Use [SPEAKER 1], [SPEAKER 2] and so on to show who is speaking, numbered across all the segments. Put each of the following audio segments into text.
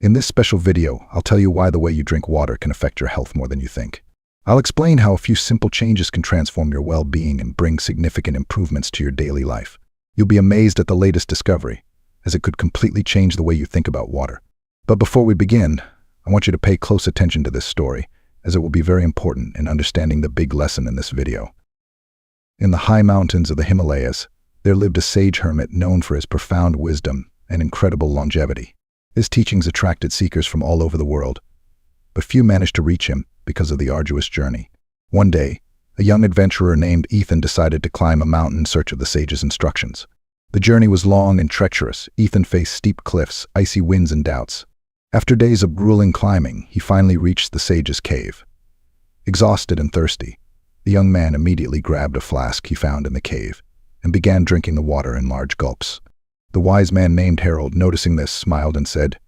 [SPEAKER 1] In this special video, I'll tell you why the way you drink water can affect your health more than you think. I'll explain how a few simple changes can transform your well-being and bring significant improvements to your daily life. You'll be amazed at the latest discovery, as it could completely change the way you think about water. But before we begin, I want you to pay close attention to this story, as it will be very important in understanding the big lesson in this video. In the high mountains of the Himalayas, there lived a sage hermit known for his profound wisdom and incredible longevity. His teachings attracted seekers from all over the world, but few managed to reach him because of the arduous journey. One day, a young adventurer named Ethan decided to climb a mountain in search of the sage's instructions. The journey was long and treacherous. Ethan faced steep cliffs, icy winds, and doubts. After days of grueling climbing, he finally reached the sage's cave. Exhausted and thirsty, the young man immediately grabbed a flask he found in the cave and began drinking the water in large gulps. The wise man named Harold, noticing this, smiled and said,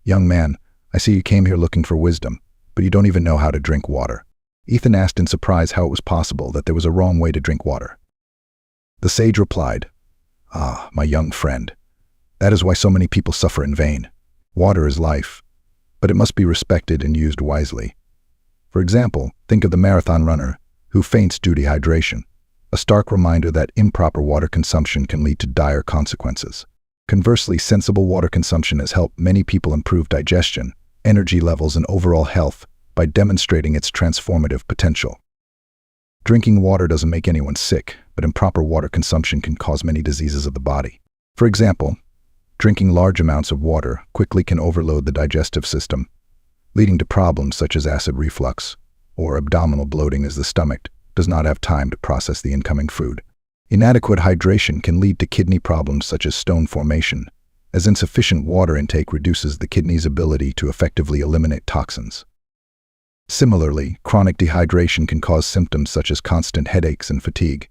[SPEAKER 1] "Young man, I see you came here looking for wisdom, but you don't even know how to drink water." Ethan asked in surprise how it was possible that there was a wrong way to drink water. The sage replied, "Ah, my young friend, that is why so many people suffer in vain. Water is life, but it must be respected and used wisely. For example, think of the marathon runner who faints due to dehydration, a stark reminder that improper water consumption can lead to dire consequences. Conversely, sensible water consumption has helped many people improve digestion, energy levels, and overall health by demonstrating its transformative potential. Drinking water doesn't make anyone sick, but improper water consumption can cause many diseases of the body. For example, drinking large amounts of water quickly can overload the digestive system, leading to problems such as acid reflux or abdominal bloating as the stomach does not have time to process the incoming food. Inadequate hydration can lead to kidney problems such as stone formation, as insufficient water intake reduces the kidney's ability to effectively eliminate toxins. Similarly, chronic dehydration can cause symptoms such as constant headaches and fatigue,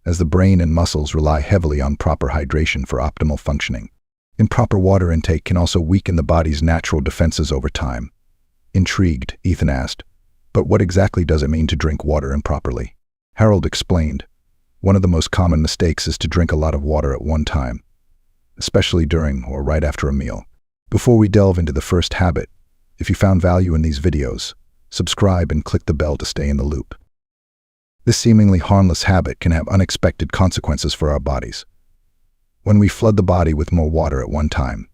[SPEAKER 1] as the brain and muscles rely heavily on proper hydration for optimal functioning. Improper water intake can also weaken the body's natural defenses over time. Intrigued, Ethan asked, "But what exactly does it mean to drink water improperly?" Harold explained, "One of the most common mistakes is to drink a lot of water at one time, especially during or right after a meal." Before we delve into the first habit, if you found value in these videos, subscribe and click the bell to stay in the loop. This seemingly harmless habit can have unexpected consequences for our bodies. When we flood the body with more water at one time,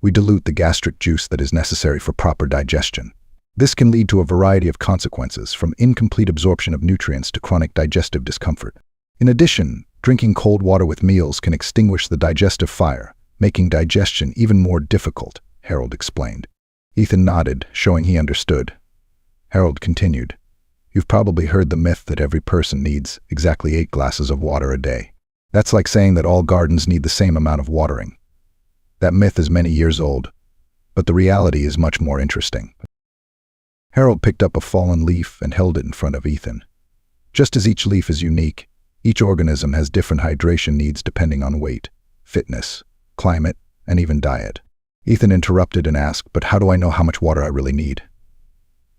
[SPEAKER 1] we dilute the gastric juice that is necessary for proper digestion. This can lead to a variety of consequences, from incomplete absorption of nutrients to chronic digestive discomfort. In addition, drinking cold water with meals can extinguish the digestive fire, making digestion even more difficult, Harold explained. Ethan nodded, showing he understood. Harold continued, "You've probably heard the myth that every person needs exactly 8 glasses of water a day. That's like saying that all gardens need the same amount of watering. That myth is many years old, but the reality is much more interesting." Harold picked up a fallen leaf and held it in front of Ethan. Just as each leaf is unique, each organism has different hydration needs depending on weight, fitness, climate, and even diet. Ethan interrupted and asked, "But how do I know how much water I really need?"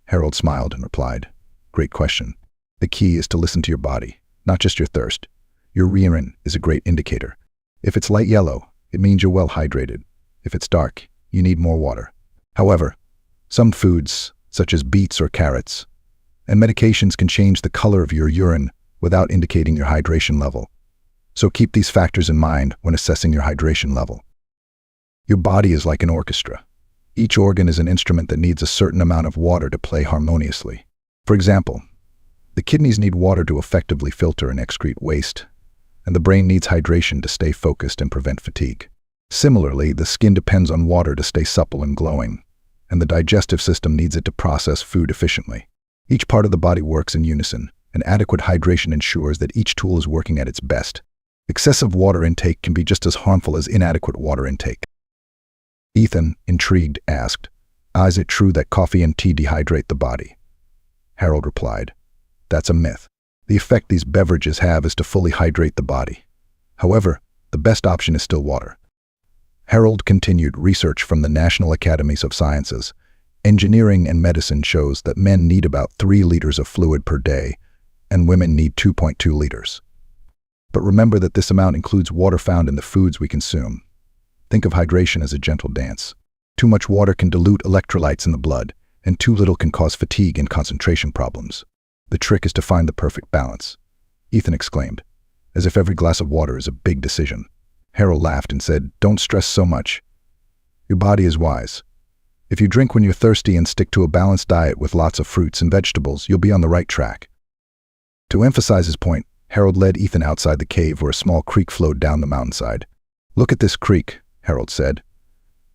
[SPEAKER 1] Harold smiled and replied, "Great question. The key is to listen to your body, not just your thirst. Your urine is a great indicator. If it's light yellow, it means you're well hydrated. If it's dark, you need more water. However, some foods, such as beets or carrots, and medications can change the color of your urine without indicating your hydration level. So keep these factors in mind when assessing your hydration level. Your body is like an orchestra. Each organ is an instrument that needs a certain amount of water to play harmoniously. For example, the kidneys need water to effectively filter and excrete waste, and the brain needs hydration to stay focused and prevent fatigue. Similarly, the skin depends on water to stay supple and glowing, and the digestive system needs it to process food efficiently. Each part of the body works in unison, and adequate hydration ensures that each tool is working at its best. Excessive water intake can be just as harmful as inadequate water intake. Ethan, intrigued, asked, "Is it true that coffee and tea dehydrate the body?" Harold replied, "That's a myth. The effect these beverages have is to fully hydrate the body. However, the best option is still water." Harold continued, "Research from the National Academies of Sciences, Engineering, and Medicine shows that men need about 3 liters of fluid per day, and women need 2.2 liters. But remember that this amount includes water found in the foods we consume. Think of hydration as a gentle dance. Too much water can dilute electrolytes in the blood, and too little can cause fatigue and concentration problems. The trick is to find the perfect balance, Ethan exclaimed, as if every glass of water is a big decision. Harold laughed and said, "Don't stress so much. Your body is wise. If you drink when you're thirsty and stick to a balanced diet with lots of fruits and vegetables, you'll be on the right track." To emphasize his point, Harold led Ethan outside the cave where a small creek flowed down the mountainside. "Look at this creek," Harold said.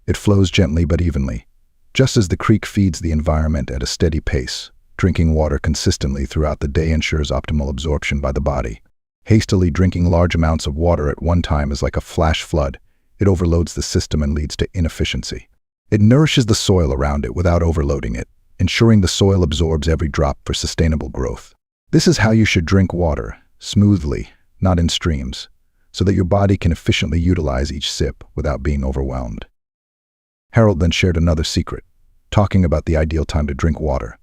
[SPEAKER 1] "It flows gently but evenly. Just as the creek feeds the environment at a steady pace, drinking water consistently throughout the day ensures optimal absorption by the body. Hastily drinking large amounts of water at one time is like a flash flood. It overloads the system and leads to inefficiency. It nourishes the soil around it without overloading it, ensuring the soil absorbs every drop for sustainable growth. This is how you should drink water, smoothly, not in streams, so that your body can efficiently utilize each sip without being overwhelmed." Harold then shared another secret, talking about the ideal time to drink water.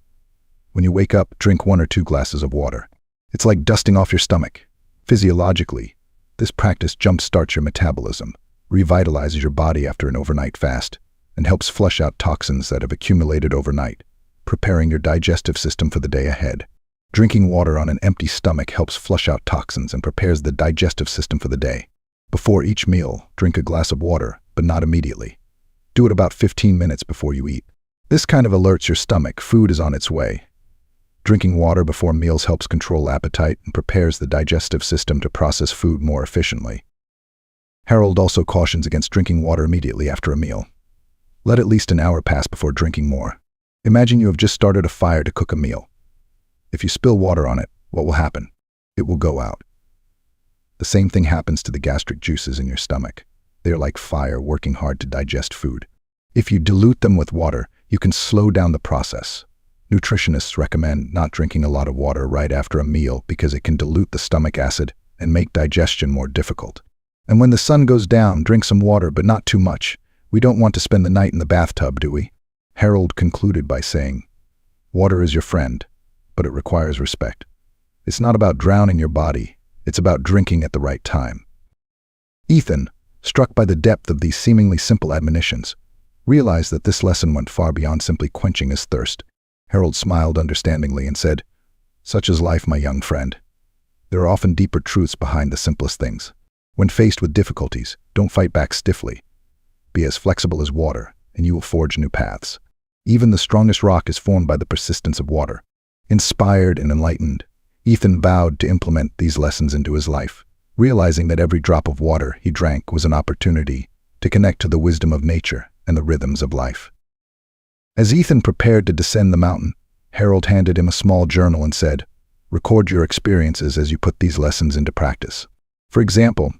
[SPEAKER 1] When you wake up, drink 1 or 2 glasses of water. It's like dusting off your stomach. Physiologically, this practice jump-starts your metabolism, revitalizes your body after an overnight fast, and helps flush out toxins that have accumulated overnight, preparing your digestive system for the day ahead. Drinking water on an empty stomach helps flush out toxins and prepares the digestive system for the day. Before each meal, drink a glass of water, but not immediately. Do it about 15 minutes before you eat. This kind of alerts your stomach food is on its way. Drinking water before meals helps control appetite and prepares the digestive system to process food more efficiently. Harold also cautions against drinking water immediately after a meal. Let at least an hour pass before drinking more. Imagine you have just started a fire to cook a meal. If you spill water on it, what will happen? It will go out. The same thing happens to the gastric juices in your stomach. They are like fire working hard to digest food. If you dilute them with water, you can slow down the process. Nutritionists recommend not drinking a lot of water right after a meal because it can dilute the stomach acid and make digestion more difficult. And when the sun goes down, drink some water, but not too much. We don't want to spend the night in the bathtub, do we? Harold concluded by saying, "Water is your friend, but it requires respect. It's not about drowning your body, it's about drinking at the right time." Ethan, struck by the depth of these seemingly simple admonitions, realized that this lesson went far beyond simply quenching his thirst. Harold smiled understandingly and said, "Such is life, my young friend. There are often deeper truths behind the simplest things. When faced with difficulties, don't fight back stiffly. Be as flexible as water, and you will forge new paths. Even the strongest rock is formed by the persistence of water." Inspired and enlightened, Ethan vowed to implement these lessons into his life, realizing that every drop of water he drank was an opportunity to connect to the wisdom of nature and the rhythms of life. As Ethan prepared to descend the mountain, Harold handed him a small journal and said, "Record your experiences as you put these lessons into practice. For example,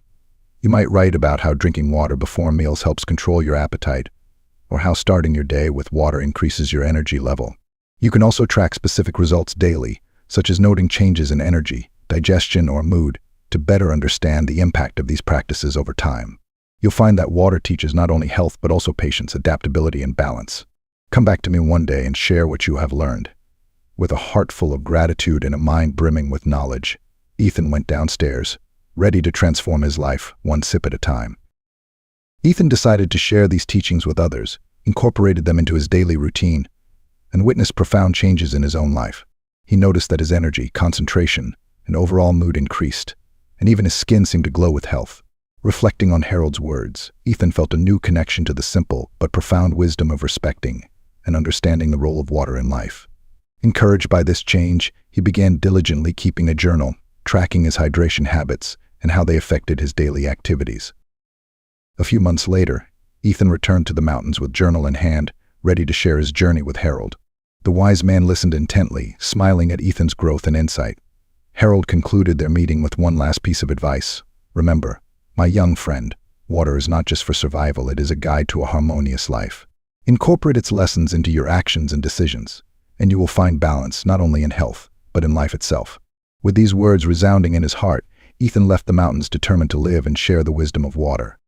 [SPEAKER 1] you might write about how drinking water before meals helps control your appetite, or how starting your day with water increases your energy level. You can also track specific results daily, such as noting changes in energy, digestion, or mood, to better understand the impact of these practices over time. You'll find that water teaches not only health but also patience, adaptability, and balance. Come back to me one day and share what you have learned." With a heart full of gratitude and a mind brimming with knowledge, Ethan went downstairs, ready to transform his life one sip at a time. Ethan decided to share these teachings with others, incorporated them into his daily routine, and witnessed profound changes in his own life. He noticed that his energy, concentration, and overall mood increased, and even his skin seemed to glow with health. Reflecting on Harold's words, Ethan felt a new connection to the simple but profound wisdom of respecting and understanding the role of water in life. Encouraged by this change, he began diligently keeping a journal, tracking his hydration habits and how they affected his daily activities. A few months later, Ethan returned to the mountains with journal in hand, ready to share his journey with Harold. The wise man listened intently, smiling at Ethan's growth and insight. Harold concluded their meeting with one last piece of advice. "Remember, my young friend, water is not just for survival, it is a guide to a harmonious life. Incorporate its lessons into your actions and decisions, and you will find balance not only in health, but in life itself." With these words resounding in his heart, Ethan left the mountains determined to live and share the wisdom of water.